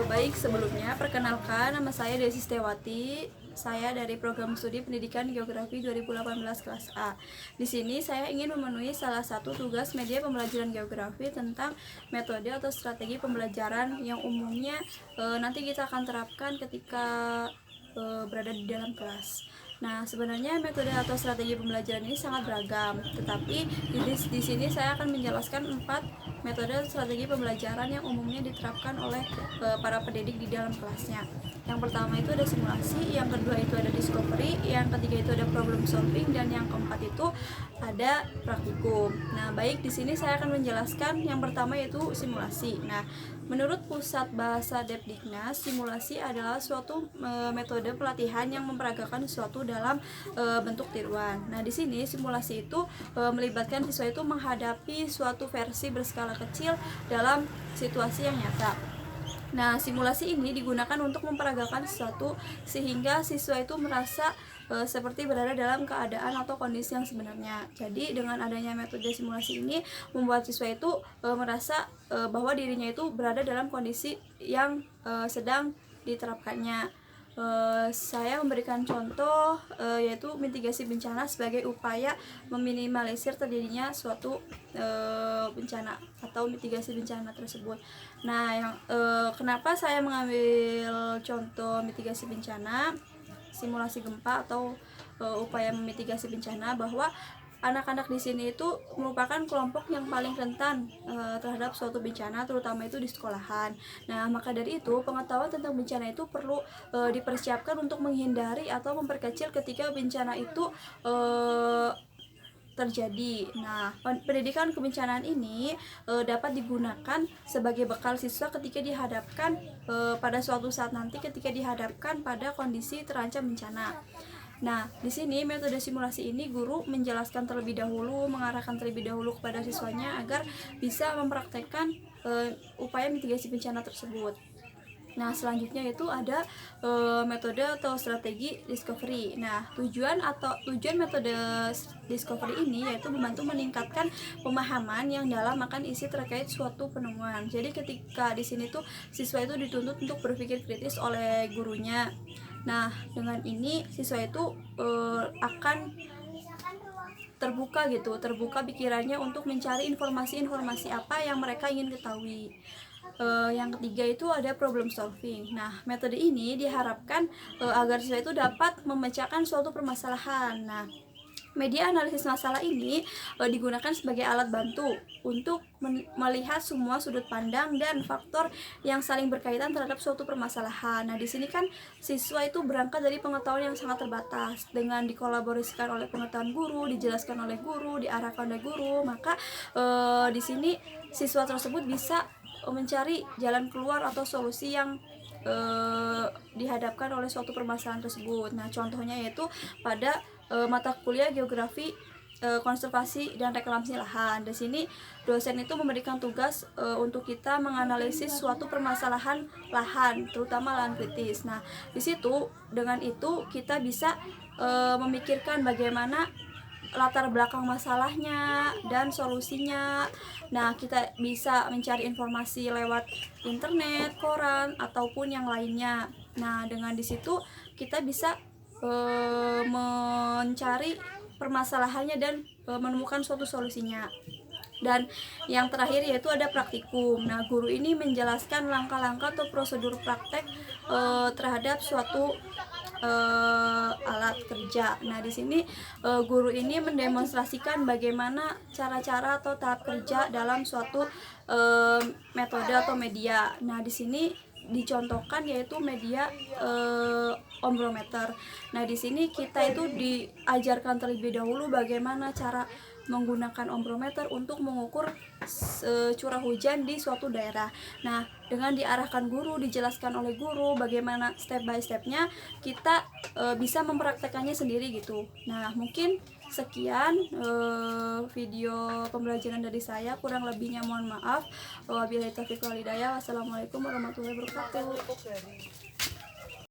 Baik, sebelumnya perkenalkan, nama saya Desi Setiawati. Saya dari program studi Pendidikan Geografi 2018 kelas A. Di sini saya ingin memenuhi salah satu tugas media pembelajaran geografi tentang metode atau strategi pembelajaran yang umumnya nanti kita akan terapkan ketika berada di dalam kelas. Nah, sebenarnya metode atau strategi pembelajaran ini sangat beragam, tetapi di sini saya akan menjelaskan 4 metode strategi pembelajaran yang umumnya diterapkan oleh para pendidik di dalam kelasnya. Yang pertama itu ada simulasi, yang kedua itu ada discovery, yang ketiga itu ada problem solving, dan yang keempat itu ada praktikum. Nah, baik, di sini saya akan menjelaskan yang pertama yaitu simulasi. Nah, menurut Pusat Bahasa Depdiknas, simulasi adalah suatu metode pelatihan yang memperagakan sesuatu dalam bentuk tiruan. Nah, di sini simulasi itu melibatkan siswa itu menghadapi suatu versi berskala kecil dalam situasi yang nyata. Nah, simulasi ini digunakan untuk memperagakan sesuatu sehingga siswa itu merasa seperti berada dalam keadaan atau kondisi yang sebenarnya. Jadi dengan adanya metode simulasi ini membuat siswa itu merasa bahwa dirinya itu berada dalam kondisi yang sedang diterapkannya. Saya memberikan contoh yaitu mitigasi bencana sebagai upaya meminimalisir terjadinya suatu bencana atau mitigasi bencana tersebut. Nah, kenapa saya mengambil contoh mitigasi bencana, simulasi gempa atau upaya memitigasi bencana, bahwa anak-anak di sini itu merupakan kelompok yang paling rentan terhadap suatu bencana, terutama itu di sekolahan. Nah, maka dari itu pengetahuan tentang bencana itu perlu dipersiapkan untuk menghindari atau memperkecil ketika bencana itu terjadi. Nah, pendidikan kebencanaan ini dapat digunakan sebagai bekal siswa ketika dihadapkan pada suatu saat nanti ketika dihadapkan pada kondisi terancam bencana. Nah, di sini metode simulasi ini guru menjelaskan terlebih dahulu, mengarahkan terlebih dahulu kepada siswanya agar bisa mempraktekkan upaya mitigasi bencana tersebut. Nah, selanjutnya itu ada metode atau strategi discovery. Nah, tujuan metode discovery ini yaitu membantu meningkatkan pemahaman yang dalam akan isi terkait suatu penemuan. Jadi ketika di sini tuh siswa itu dituntut untuk berpikir kritis oleh gurunya. Nah, dengan ini siswa itu akan terbuka pikirannya untuk mencari informasi-informasi apa yang mereka ingin ketahui. Yang ketiga itu ada problem solving. Nah, metode ini diharapkan agar siswa itu dapat memecahkan suatu permasalahan. Nah, media analisis masalah ini digunakan sebagai alat bantu untuk melihat semua sudut pandang dan faktor yang saling berkaitan terhadap suatu permasalahan. Nah, di sini kan siswa itu berangkat dari pengetahuan yang sangat terbatas. Dengan dikolaborasikan oleh pengetahuan guru, dijelaskan oleh guru, diarahkan oleh guru, maka di sini siswa tersebut bisa mencari jalan keluar atau solusi yang dihadapkan oleh suatu permasalahan tersebut. Nah, contohnya yaitu pada mata kuliah geografi konservasi dan reklamasi lahan. Di sini dosen itu memberikan tugas untuk kita menganalisis suatu permasalahan lahan, terutama lahan kritis. Nah, di situ dengan itu kita bisa memikirkan bagaimana latar belakang masalahnya dan solusinya. Nah, kita bisa mencari informasi lewat internet, koran, ataupun yang lainnya. Nah, dengan di situ kita bisa mencari permasalahannya dan menemukan suatu solusinya. Dan yang terakhir yaitu ada praktikum. Nah, guru ini menjelaskan langkah-langkah atau prosedur praktek terhadap suatu alat kerja. Nah, di sini guru ini mendemonstrasikan bagaimana cara-cara atau tahap kerja dalam suatu metode atau media. Nah, di sini dicontohkan yaitu media ombrometer. Nah, di sini kita itu diajarkan terlebih dahulu bagaimana cara menggunakan ombrometer untuk mengukur curah hujan di suatu daerah. Nah, dengan diarahkan guru, dijelaskan oleh guru bagaimana step by stepnya, kita bisa mempraktekannya sendiri gitu. Nah, mungkin sekian video pembelajaran dari saya, kurang lebihnya mohon maaf. Wabillahi taufiq wal hidayah. Wassalamualaikum warahmatullahi wabarakatuh.